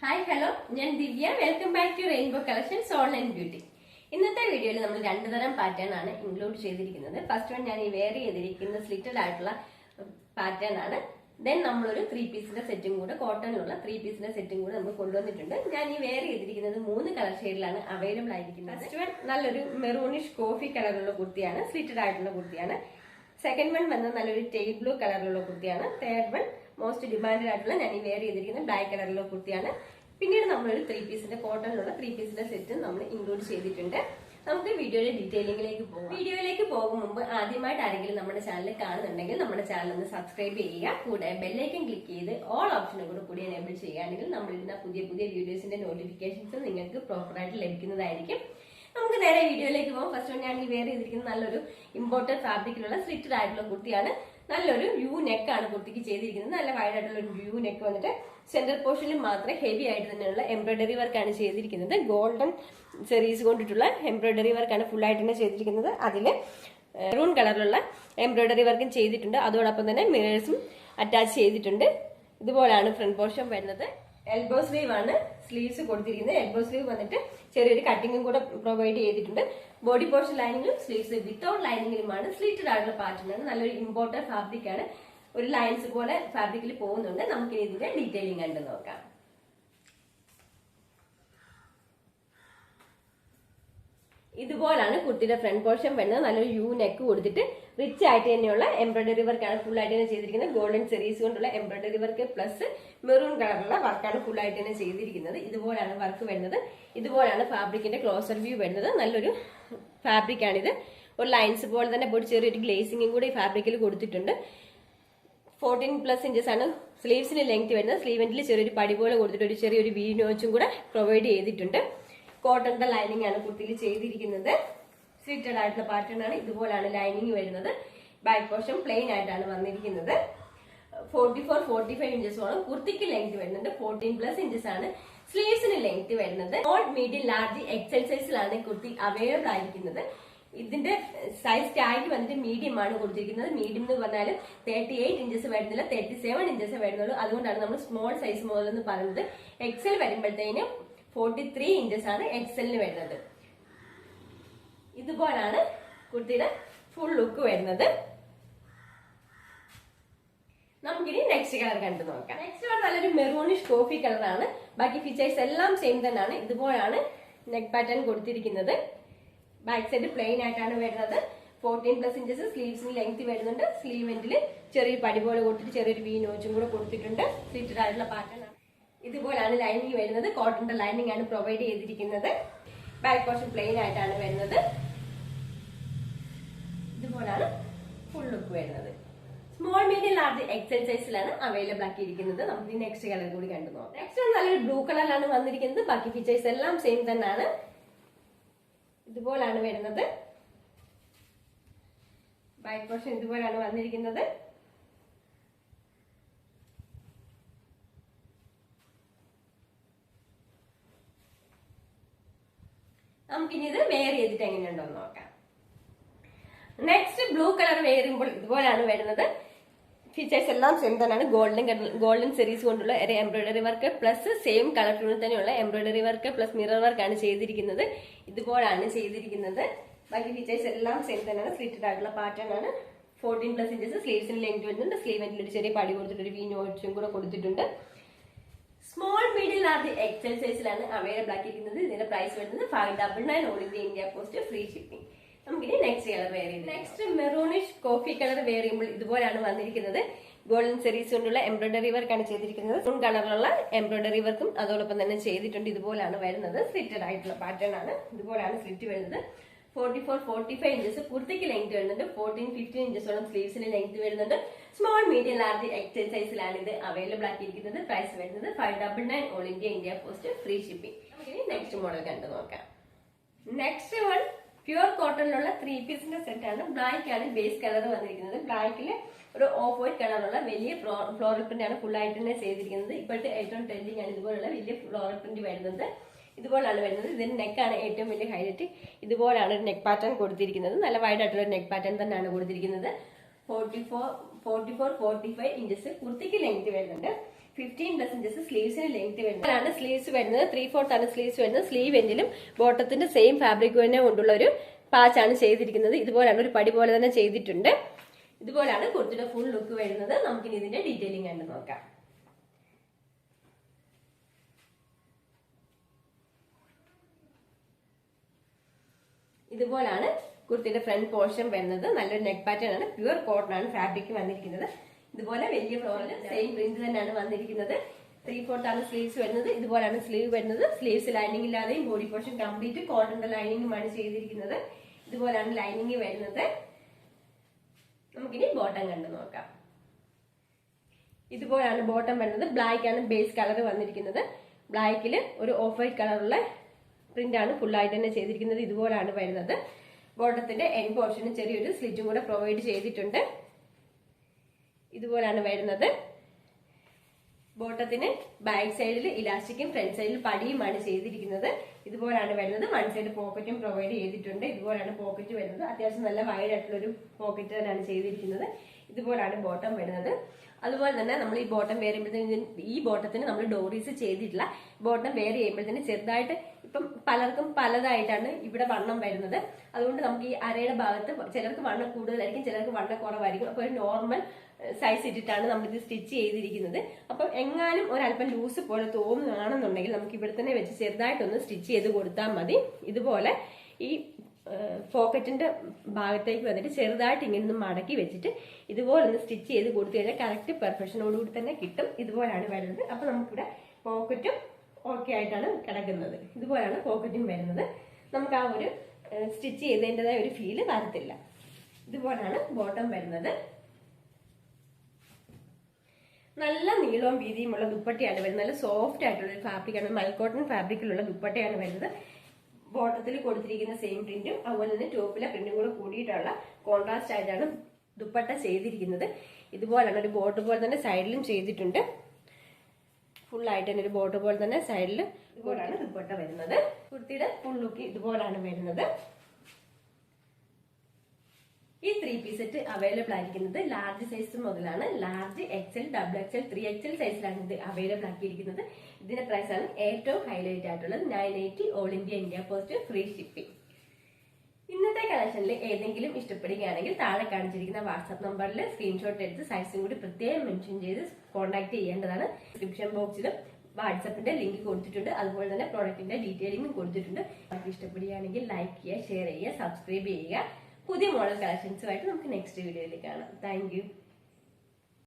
Hi hello, ഞാൻ Divya. Welcome back to rainbow collections online beauty. ഇന്നത്തെ വീഡിയോയിൽ നമ്മൾ രണ്ടു തരം പാറ്റേൺ ആണ് ഇൻക്ലൂഡ് ചെയ്തിരിക്കുന്നത്. ഫസ്റ്റ് വൺ ഞാൻ ഈ വെയർ ചെയ്തിരിക്കുന്ന സ്ലിറ്റഡ് ആയിട്ടുള്ള പാറ്റേൺ ആണ്. ദെൻ നമ്മളൊരു 3 പീസിന്റെ സെറ്റും കൂടെ, കോട്ടണിലുള്ള 3 പീസിന്റെ സെറ്റും കൂടെ നമ്മൾ കൊണ്ടുവന്നിട്ടുണ്ട്. ഞാൻ ഈ വെയർ ചെയ്തിരിക്കുന്നത് 3 കളർ ഷെയ്ഡിലാണ് അവൈലബിൾ ആയിരിക്കുന്നത്. ഫസ്റ്റ് വൺ നല്ലൊരു മെറൂണിഷ് കോഫി കളറിലുള്ള കുർത്തിയാണ്, സ്ലിറ്റഡ് ആയിട്ടുള്ള കുർത്തിയാണ്. സെക്കൻഡ് വൺ വന്നത് നല്ലൊരു ടെയിൽ ബ്ലൂ കളറിലുള്ള കുർത്തിയാണ്. തേർഡ് വൺ മോസ്റ്റ് ഡിമാൻഡഡ് ആയിട്ടുള്ള ഞാൻ ഈ വെയർ ചെയ്തിരിക്കുന്ന ബ്ലാക്ക് കളറിലുള്ള കുർത്തിയാണ്. പിന്നീട് നമ്മളൊരു 3 പീസിന്റെ കോട്ടണിലുള്ള 3 പീസിന്റെ സെറ്റ് നമ്മൾ ഇൻക്ലൂഡ് ചെയ്തിട്ടുണ്ട്. നമുക്ക് വീഡിയോയുടെ ഡീറ്റെയിലിംഗിലേക്ക് പോകാം. വീഡിയോയിലേക്ക് പോകും മുമ്പ് ആദ്യമായിട്ട് ആരെങ്കിലും നമ്മുടെ ചാനൽ കാണുന്നുണ്ടെങ്കിൽ നമ്മുടെ ചാനൽ ഒന്ന് സബ്സ്ക്രൈബ് ചെയ്യുക. കൂടെ ബെല്ലൈക്കൻ ക്ലിക്ക് ചെയ്ത് ഓൾ ഓപ്ഷനും കൂടി എനേബിൾ ചെയ്യുകയാണെങ്കിൽ നമ്മളിടുന്ന പുതിയ വീഡിയോസിന്റെ നോട്ടിഫിക്കേഷൻസ് നിങ്ങൾക്ക് പ്രോപ്പറായിട്ട് ലഭിക്കുന്നതായിരിക്കും. നമുക്ക് നേരെ വീഡിയോയിലേക്ക് പോകാം. ഫസ്റ്റ് ഞാൻ ഈ വെയർ ചെയ്തിരിക്കുന്നത് നല്ലൊരു ഇമ്പോർട്ടഡ് ഫാബ്രിക്കിലുള്ള സ്ലിറ്റഡ് ആയിട്ടുള്ള കുർത്തിയാണ്. നല്ലൊരു യു നെക്ക് ആണ് കുർത്തിക്ക് ചെയ്തിരിക്കുന്നത്. നല്ല വൈഡ് ആയിട്ടുള്ള ഒരു യു നെക്ക് വന്നിട്ട് സെന്റർ പോർഷനിൽ മാത്രം ഹെവി ആയിട്ട് തന്നെയുള്ള എംബ്രോയിഡറി വർക്കാണ് ചെയ്തിരിക്കുന്നത്. ഗോൾഡൻ സെറീസ് കൊണ്ടിട്ടുള്ള എംബ്രോയിഡറി വർക്കാണ് ഫുൾ ആയിട്ട് തന്നെ ചെയ്തിരിക്കുന്നത്. അതിൽ മെറൂൺ കളറിലുള്ള എംബ്രോയിഡറി വർക്കും ചെയ്തിട്ടുണ്ട്. അതോടൊപ്പം തന്നെ മിറേഴ്സും അറ്റാച്ച് ചെയ്തിട്ടുണ്ട്. ഇതുപോലെയാണ് ഫ്രണ്ട് പോർഷൻ വരുന്നത്. എൽബോ സ്ലീവ് ആണ് സ്ലീവ്സ് കൊടുത്തിരിക്കുന്നത്. എൽബോ സ്ലീവ് വന്നിട്ട് ചെറിയൊരു കട്ടിങ്ങും കൂടെ പ്രൊവൈഡ് ചെയ്തിട്ടുണ്ട്. ബോഡി പോർഷൻ ലൈനിങ്ങിലും സ്ലീവ്സ് വിത്തൗട്ട് ലൈനിങ്ങിലുമാണ്. സ്ലിറ്റഡ് ആയിട്ടുള്ള പാറ്റേൺ. നല്ലൊരു ഇമ്പോർട്ടന്റ് ഫാബ്രിക് ആണ്. ഒരു ലൈൻസ് പോലെ ഫാബ്രിക്കിൽ പോകുന്നുണ്ട്. നമുക്ക് ഇതിന്റെ ഡീറ്റെയിലിംഗ് കണ്ടു നോക്കാം. ഇതുപോലാണ് കുർത്തിയുടെ ഫ്രണ്ട് പോർഷൻ വരുന്നത്. നല്ലൊരു യു നെക്ക് കൊടുത്തിട്ട് റിച്ച് ആയിട്ട് തന്നെയുള്ള എംബ്രോയിഡറി വർക്കാണ് ഫുൾ ആയിട്ട് തന്നെ ചെയ്തിരിക്കുന്നത്. ഗോൾഡൻ സെറീസ് കൊണ്ടുള്ള എംബ്രോയിഡറി വർക്ക് പ്ലസ് മെറൂൺ കളറുള്ള വർക്കാണ് ഫുൾ ആയിട്ട് തന്നെ ചെയ്തിരിക്കുന്നത്. ഇതുപോലാണ് വർക്ക് വരുന്നത്. ഇതുപോലാണ് ഫാബ്രിക്കിന്റെ ക്ലോസർ വ്യൂ വരുന്നത്. നല്ലൊരു ഫാബ്രിക് ആണിത്. ഒരു ലൈൻസ് പോലെ തന്നെ പോയി ചെറിയൊരു ഗ്ലേസിംഗും കൂടി ഈ ഫാബ്രിക്കിൽ കൊടുത്തിട്ടുണ്ട്. 14+ ഇഞ്ചസ് ആണ് സ്ലീവ്സിന് ലെങ്ത് വരുന്നത്. സ്ലീവെന്റിൽ ചെറിയൊരു പടി പോലെ കൊടുത്തിട്ട് ഒരു ചെറിയൊരു വി നോച്ചും കൂടെ പ്രൊവൈഡ് ചെയ്തിട്ടുണ്ട്. കോട്ടന്റെ ലൈനിങ് ആണ് കുർത്തിയിൽ ചെയ്തിരിക്കുന്നത്. സ്ലിറ്റഡ് ആയിട്ടുള്ള പാറ്റേൺ ആണ്. ഇതുപോലാണ് ലൈനിങ് വരുന്നത്. ബാക്ക് പോർഷൻ പ്ലെയിൻ ആയിട്ടാണ് വന്നിരിക്കുന്നത്. 44-45 ഇഞ്ചസോളം കുർത്തിക്ക് ലെങ്ത് വരുന്നുണ്ട്. 14+ ഇഞ്ചസ് ആണ് സ്ലീവ്സിന് ലെങ്ത് വരുന്നത്. സ്മോൾ, മീഡിയം, ലാർജ്, എക്സൽ സൈസിലാണ് കുർത്തി അവൈലബിൾ ആയിരിക്കുന്നത്. ഇതിന്റെ സൈസ് ടാഗ് വന്നിട്ട് മീഡിയം ആണ് കൊടുത്തിരിക്കുന്നത്. മീഡിയം എന്ന് പറഞ്ഞാൽ 38 ഇഞ്ചസ് വരുന്നില്ല, 37 ഇഞ്ചസ് വരുന്നുള്ളൂ. അതുകൊണ്ടാണ് നമ്മൾ സ്മോൾ സൈസ് മുതൽ എന്ന് പറയുന്നത്. എക്സൽ വരുമ്പോഴത്തേന് 43 ഇഞ്ചസ് ആണ് എക്സലിന് വരുന്നത്. ഇതുപോലാണ് കുർത്തിയുടെ ഫുൾ ലുക്ക് വരുന്നത്. നമുക്കിനി നെക്സ്റ്റ് കളർ കണ്ടു നോക്കാം. നെക്സ്റ്റ് കളർ നല്ലൊരു മെറൂണിഷ് കോഫി കളറാണ്. ബാക്കി ഫീച്ചേഴ്സ് എല്ലാം സെയിം തന്നെയാണ്. ഇതുപോലാണ് നെക്ക് പാറ്റേൺ കൊടുത്തിരിക്കുന്നത്. ബാക്ക് സൈഡ് പ്ലെയിൻ ആയിട്ടാണ് വരുന്നത്. 14+ ഇഞ്ചസ് സ്ലീവ്സിന് ലെങ്ത് വരുന്നുണ്ട്. സ്ലീവ് എൻഡിൽ ചെറിയൊരു പടി പോലെ കൊടുത്തിട്ട് ചെറിയൊരു വി നോച്ചും കൂടെ കൊടുത്തിട്ടുണ്ട്. സ്ലിറ്റഡ് ആയിട്ടുള്ള പാറ്റേൺ ആണ്. ഇതുപോലാണ് ലൈനിങ് വരുന്നത്. കോട്ടന്റെ ലൈനിങ് ആണ് പ്രൊവൈഡ് ചെയ്തിരിക്കുന്നത്. ബാക്ക് പോർഷൻ പ്ലെയിൻ ആയിട്ടാണ് വരുന്നത്. ഇതുപോലാണ് ഫുൾ ലുക്ക് വരുന്നത്. സ്മോൾ, മീഡിയം, ലാർജ്, എക്സൽ സൈസിലാണ് അവൈലബിൾ ആക്കിയിരിക്കുന്നത്. നമുക്ക് നെക്സ്റ്റ് കളർ കൂടി കണ്ടു നോക്കാം. നെക്സ്റ്റ് നല്ലൊരു ബ്ലൂ കളറിലാണ് വന്നിരിക്കുന്നത്. ബാക്കി ഫീച്ചേഴ്സ് എല്ലാം സെയിം തന്നെയാണ്. ഇതുപോലാണ് വരുന്നത്. ബാക്ക് പോർഷൻ ഇതുപോലാണ് വന്നിരിക്കുന്നത്. നമുക്കിനി ഇത് വെയർ ചെയ്തിട്ട് എങ്ങനെയുണ്ടോ എന്ന് നോക്കാം. നെക്സ്റ്റ് ബ്ലൂ കളർ വെയർ ചെയ്യുമ്പോൾ ഇതുപോലാണ് വരുന്നത്. ഫീച്ചേഴ്സ് എല്ലാം സെയിം തന്നെയാണ്. ഗോൾഡൻ സെറീസ് കൊണ്ടുള്ള ഒരു embroidery work plus same colour ടൂണിൽ തന്നെയുള്ള എംബ്രോയിഡറി വർക്ക് പ്ലസ് മിറർ വർക്കാണ് ചെയ്തിരിക്കുന്നത്. ഇതുപോലാണ് ചെയ്തിരിക്കുന്നത്. ബാക്കി ഫീച്ചേഴ്സ് എല്ലാം സെയിം തന്നെയാണ്. സ്ലിറ്റഡ് ആയിട്ടുള്ള പാറ്റേൺ ആണ്. 14+ ഇഞ്ചസ് സ്ലീവ്സിന് ലെങ്ത് വരുന്നുണ്ട്. സ്ലീവ് എൻഡിൽ ഒരു ചെറിയ പടി കൊടുത്തിട്ട് ഒരു വി നോച്ചും കൂടെ കൊടുത്തിട്ടുണ്ട്. സ്മോൾ, മീഡിയം, ലാർജ്, എക്സൽ സൈസിലാണ് അവൈലബിൾ ആക്കിയിരിക്കുന്നത്. ഇതിന്റെ പ്രൈസ് വരുന്നത് 599 all India post free shipping. നമുക്കിനി നെക്സ്റ്റ് കളർ വെയർ ചെയ്യും. Next maroonish coffee colour wear ചെയ്യുമ്പോൾ ഇതുപോലാണ് വന്നിരിക്കുന്നത്. ഗോൾഡൻ സെറീസ് കൊണ്ടുള്ള എംബ്രോയിഡറി വർക്കാണ് ചെയ്തിരിക്കുന്നത്. ബ്രൗൺ കളറിലുള്ള എംബ്രോയിഡറി വർക്കും അതോടൊപ്പം തന്നെ ചെയ്തിട്ടുണ്ട്. ഇതുപോലാണ് വരുന്നത്. സ്ലിറ്റഡ് ആയിട്ടുള്ള പാറ്റേൺ ആണ്. ഇതുപോലാണ് സ്ലിറ്റ് വരുന്നത്. 44-45 ഇഞ്ചസ് കുർത്തിക്ക് ലെങ്ത് വരുന്നുണ്ട്. 14-15 ഇഞ്ചസോളം സ്ലീവ്സിന് ലെങ്ത് വരുന്നുണ്ട്. സ്മോൾ, മീഡിയം, ലാർജ്, എക്സൽ സൈസിലാണ് ഇത് അവൈലബിൾ ആക്കിയിരിക്കുന്നത്. പ്രൈസ് വരുന്നത് 599 all India post free shipping. നമുക്കിനി നെക്സ്റ്റ് മോഡൽ കണ്ടു നോക്കാം. നെക്സ്റ്റ് വൺ പ്യുവർ കോട്ടണിലുള്ള 3 പീസിന്റെ സെറ്റ് ആണ്. ബ്ലാക്ക് ആണ് ബേസ് കളർ വന്നിരിക്കുന്നത്. ബ്ലാക്കില് ഒരു ഓഫ് വൈറ്റ് കളറുള്ള വലിയ ഫ്ലോറൽ പ്രിന്റ് ആണ് ഫുൾ ആയിട്ട് തന്നെ ചെയ്തിരിക്കുന്നത്. ഇപ്പോഴത്തെ ഏറ്റവും ട്രെൻഡിങ് ആണ് ഇതുപോലുള്ള വലിയ ഫ്ലോറൽ പ്രിന്റ് വരുന്നത്. ഇതുപോലാണ് വരുന്നത്. ഇതിന്റെ നെക്കാണ് ഏറ്റവും വലിയ ഹൈലൈറ്റ്. ഇതുപോലാണ് ഒരു നെക്ക് പാറ്റേൺ കൊടുത്തിരിക്കുന്നത്. നല്ല വൈഡ് ആയിട്ടുള്ള നെക്ക് പാറ്റേൺ തന്നെയാണ് കൊടുത്തിരിക്കുന്നത്. 44-45 ഇഞ്ചസ് കുർത്തിക്ക് ലെങ്ത് വരുന്നുണ്ട്. 15 ഇഞ്ചസ് സ്ലീവ്സിന് ലെങ്ത് വരുന്നത്. സ്ലീവ്സ് വരുന്നത് 3/4 ആണ് സ്ലീവ്സ് വരുന്നത്. സ്ലീവ് എൻഡിലും ബോട്ടത്തിന്റെ സെയിം ഫാബ്രിക് തന്നെ കൊണ്ടുള്ള ഒരു പാച്ചാണ് ചെയ്തിരിക്കുന്നത്. ഇതുപോലെയാണ് ഒരു പടി പോലെ തന്നെ ചെയ്തിട്ടുണ്ട്. ഇതുപോലെയാണ് കുർത്തിയുടെ ഫുൾ ലുക്ക് വരുന്നത്. നമുക്കിനി ഇതിന്റെ ഡീറ്റെയിലിംഗ് കണ്ട് നോക്കാം. ഇതുപോലാണ് കുർത്തിയുടെ ഫ്രണ്ട് പോർഷൻ വരുന്നത്. നല്ലൊരു നെക്ക് പാറ്റേൺ ആണ്. പ്യുവർ കോട്ടൺ ആണ് ഫാബ്രിക് വന്നിരിക്കുന്നത്. ഇതുപോലെ വലിയ ഫ്ലോറിൽ സെയിം പ്രിന്റ് തന്നെയാണ് വന്നിരിക്കുന്നത്. 3/4 ആണ് സ്ലീവ്സ് വരുന്നത്. ഇതുപോലാണ് സ്ലീവ് വരുന്നത്. സ്ലീവ്സ് ലൈനിങ് ഇല്ലാതെയും ബോഡി പോർഷൻ കംപ്ലീറ്റ് കോട്ടന്റെ ലൈനിങ്ങുമാണ് ചെയ്തിരിക്കുന്നത്. ഇതുപോലാണ് ലൈനിങ് വരുന്നത്. നമുക്കിനി ബോട്ടം കണ്ടു നോക്കാം. ഇതുപോലാണ് ബോട്ടം വരുന്നത്. ബ്ലാക്ക് ആണ് ബേസ് കളർ വന്നിരിക്കുന്നത്. ബ്ലാക്കിൽ ഒരു ഓഫ് വൈറ്റ് കളറുള്ള പ്രിന്റ് ആണ് ഫുൾ ആയിട്ട് തന്നെ ചെയ്തിരിക്കുന്നത്. ഇതുപോലാണ് വരുന്നത്. ബോട്ടത്തിന്റെ എൻഡ് പോർഷന് ചെറിയൊരു സ്ലിറ്റും കൂടെ പ്രൊവൈഡ് ചെയ്തിട്ടുണ്ട്. ഇതുപോലാണ് വരുന്നത്. ബോട്ടത്തിന് ബാക്ക് സൈഡിൽ ഇലാസ്റ്റിക്കും ഫ്രണ്ട് സൈഡിൽ പടിയുമാണ് ചെയ്തിരിക്കുന്നത്. ഇതുപോലാണ് വരുന്നത്. വൺ സൈഡ് പോക്കറ്റും പ്രൊവൈഡ് ചെയ്തിട്ടുണ്ട്. ഇതുപോലാണ് പോക്കറ്റ് വരുന്നത്. അത്യാവശ്യം നല്ല വൈഡ് ആയിട്ടുള്ള ഒരു പോക്കറ്റ് തന്നെയാണ് ചെയ്തിരിക്കുന്നത്. ഇതുപോലാണ് ബോട്ടം വരുന്നത്. അതുപോലെ തന്നെ നമ്മൾ ഈ ബോട്ടം വെയർ ചെയ്യുമ്പോഴത്തേന് ഈ ബോട്ടത്തിന് നമ്മൾ ഡോറീസ് ചെയ്തിട്ടില്ല. ബോട്ടം വെയർ ചെയ്യുമ്പോഴത്തേന് ചെറുതായിട്ട് ഇപ്പം പലർക്കും പലതായിട്ടാണ് ഇവിടെ വണ്ണം വരുന്നത്. അതുകൊണ്ട് നമുക്ക് ഈ അരയുടെ ഭാഗത്ത് ചിലർക്ക് വണ്ണം കൂടുതലായിരിക്കും, ചിലർക്ക് വണ്ണം കുറവായിരിക്കും. അപ്പോൾ ഒരു നോർമൽ സൈസ് ഇട്ടിട്ടാണ് നമ്മളിത് സ്റ്റിച്ച് ചെയ്തിരിക്കുന്നത്. അപ്പം എങ്ങാനും ഒരല്പം ലൂസ് പോലെ തോന്നുകയാണെന്നുണ്ടെങ്കിൽ നമുക്ക് ഇവിടെ തന്നെ വെച്ച് ചെറുതായിട്ടൊന്ന് സ്റ്റിച്ച് ചെയ്ത് കൊടുത്താൽ മതി. ഇതുപോലെ ഈ പോക്കറ്റിന്റെ ഭാഗത്തേക്ക് വന്നിട്ട് ചെറുതായിട്ട് ഇങ്ങനെ മടക്കി വെച്ചിട്ട് ഇതുപോലെ ഒന്ന് സ്റ്റിച്ച് ചെയ്ത് കൊടുത്തു കഴിഞ്ഞാൽ കറക്റ്റ് പെർഫെക്ഷനോടുകൂടി തന്നെ കിട്ടും. ഇതുപോലാണ് വരുന്നത്. അപ്പൊ നമുക്കിവിടെ പോക്കറ്റും ഓക്കെ ആയിട്ടാണ് കിടക്കുന്നത്. ഇതുപോലാണ് പോക്കറ്റും വരുന്നത്. നമുക്ക് ആ ഒരു സ്റ്റിച്ച് ചെയ്തതിൻ്റെതായ ഒരു ഫീല് വരത്തില്ല. ഇതുപോലാണ് ബോട്ടം വരുന്നത്. നല്ല നീളവും വീതിയുമുള്ള ദുപ്പട്ടയാണ് വരുന്നത്. നല്ല സോഫ്റ്റ് ആയിട്ടുള്ള ഒരു ഫാബ്രിക്കാണ്. മൽക്കോട്ടൺ ഫാബ്രിക്കിലുള്ള ദുപ്പട്ടയാണ് വരുന്നത്. ബോട്ടത്തിൽ കൊടുത്തിരിക്കുന്ന സെയിം പ്രിന്റും അതുപോലെ തന്നെ ടോപ്പിലെ പ്രിന്റും കൂടെ കൂടിയിട്ടുള്ള കോൺട്രാസ്റ്റ് ആയിട്ടാണ് ദുപ്പട്ട ചെയ്തിരിക്കുന്നത്. ഇതുപോലാണ് ഒരു ബോട്ട് പോലെ തന്നെ സൈഡിലും ചെയ്തിട്ടുണ്ട്. ഫുൾ ആയിട്ട് തന്നെ ഒരു ബോട്ട് പോലെ തന്നെ സൈഡിൽ ഇതുപോലാണ് ദുപ്പട്ട വരുന്നത്. കുർത്തിയുടെ ഫുൾ ലുക്ക് ഇതുപോലാണ് വരുന്നത്. ഈ 3 പീസ് സെറ്റ് അവൈലബിൾ ആയിരിക്കുന്നത് ലാർജ് സൈസ് മുതലാണ്. ലാർജ്, XL, XXL, 3XL സൈസിലാണ് ഇത് അവൈലബിൾ ആക്കിയിരിക്കുന്നത്. ഇതിന്റെ പ്രൈസ് ആണ് ഏറ്റവും ഹൈലൈറ്റ് ആയിട്ടുള്ളത് 980 all India India post free shipping. ഇന്നത്തെ കളക്ഷനിൽ ഏതെങ്കിലും ഇഷ്ടപ്പെടുകയാണെങ്കിൽ താഴെ കാണിച്ചിരിക്കുന്ന വാട്സ്ആപ്പ് നമ്പറിൽ സ്ക്രീൻഷോട്ട് എടുത്ത് സൈസും കൂടി പ്രത്യേകം മെൻഷൻ ചെയ്ത് കോൺടാക്ട് ചെയ്യേണ്ടതാണ്. ഡിസ്ക്രിപ്ഷൻ ബോക്സിലും വാട്സ്ആപ്പിന്റെ ലിങ്ക് കൊടുത്തിട്ടുണ്ട്. അതുപോലെ തന്നെ പ്രോഡക്റ്റിന്റെ ഡീറ്റെയിലിംഗും കൊടുത്തിട്ടുണ്ട്. നിങ്ങൾക്ക് ഇഷ്ടപ്പെടുകയാണെങ്കിൽ ലൈക്ക് ചെയ്യുക, ഷെയർ ചെയ്യുക, സബ്സ്ക്രൈബ് ചെയ്യുക. പുതിയ മോഡൽ കളക്ഷൻസുമായിട്ട് നമുക്ക് നെക്സ്റ്റ് വീഡിയോയിൽ കാണാം. Thank you.